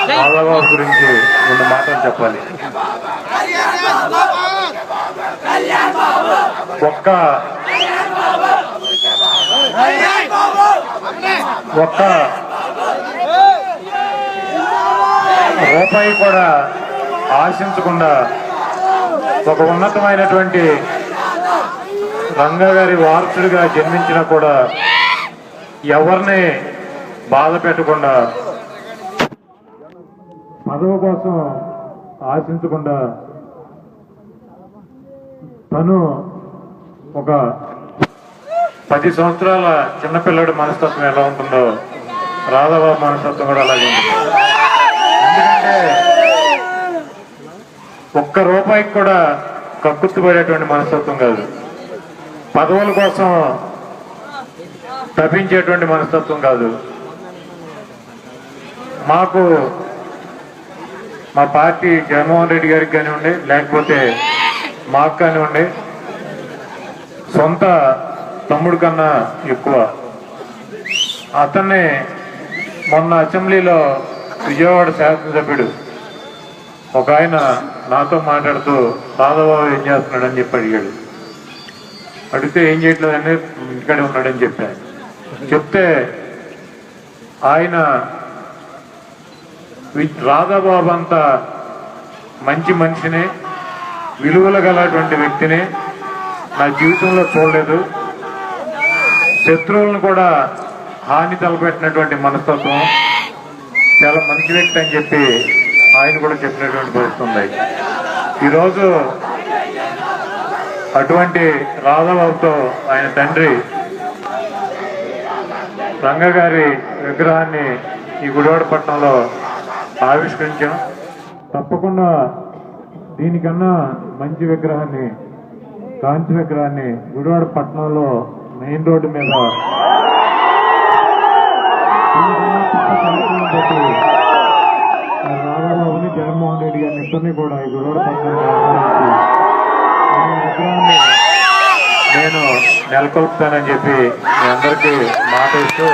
రాధాబాబు గురించి రెండు మాటలు చెప్పాలి. ఒక్క రూపాయి కూడా ఆశించకుండా ఒక ఉన్నతమైనటువంటి రంగా గారి వారసుడిగా జన్మించినా కూడా ఎవరిని బాధ పెట్టకుండా, పదవి కోసం ఆశించకుండా తను ఒక 10 సంవత్సరాల చిన్నపిల్లడి మనస్తత్వం ఎలా ఉంటుందో రాధాబాబు మనస్తత్వం కూడా అలాగే ఉంటుంది. ఎందుకంటే ఒక్క రూపాయికి కూడా కక్కుర్తిపడేటువంటి మనస్తత్వం కాదు, పదవుల కోసం తప్పించేటువంటి మనస్తత్వం కాదు. మాకు మా పార్టీ జగన్మోహన్ రెడ్డి గారికి కానివ్వండి, లేకపోతే మాకు కానివ్వండి, సొంత తమ్ముడు కన్నా ఎక్కువ. అతన్ని మొన్న అసెంబ్లీలో విజయవాడ శాసనసభ్యుడు ఒక ఆయన నాతో మాట్లాడుతూ రాధాబాబు ఏం చేస్తున్నాడని చెప్పి అడిగాడు. అడిగితే ఏం చేయట్లేదని ఇంటికాడే ఉన్నాడని చెప్పాను. చెప్తే ఆయన రాధాబాబు అంత మంచి మనిషిని, విలువలు గలటువంటి వ్యక్తిని నా జీవితంలో చూడలేదు, శత్రువులను కూడా హాని తలపెట్టినటువంటి మనస్తత్వం, చాలా మంచి వ్యక్తి అని చెప్పి ఆయన కూడా చెప్పినటువంటి పరిస్థితి ఉంది. ఈరోజు అటువంటి రాధాబాబుతో ఆయన తండ్రి రంగ గారి విగ్రహాన్ని ఈ గుడివాడపట్నంలో ఆవిష్కరించాం. తప్పకుండా దీనికన్నా మంచి విగ్రహాన్ని, కాంతి విగ్రహాన్ని గుడివాడపట్నంలో మెయిన్ రోడ్డు మీద రాధాబాబుని, జగన్మోహన్ రెడ్డి గారిని ఇద్దరిని కూడా ఈ గుడివాడపట్నంలో విగ్రహాన్ని నేను నెలకొల్పుతానని చెప్పి మీ అందరికీ మాట ఇస్తూ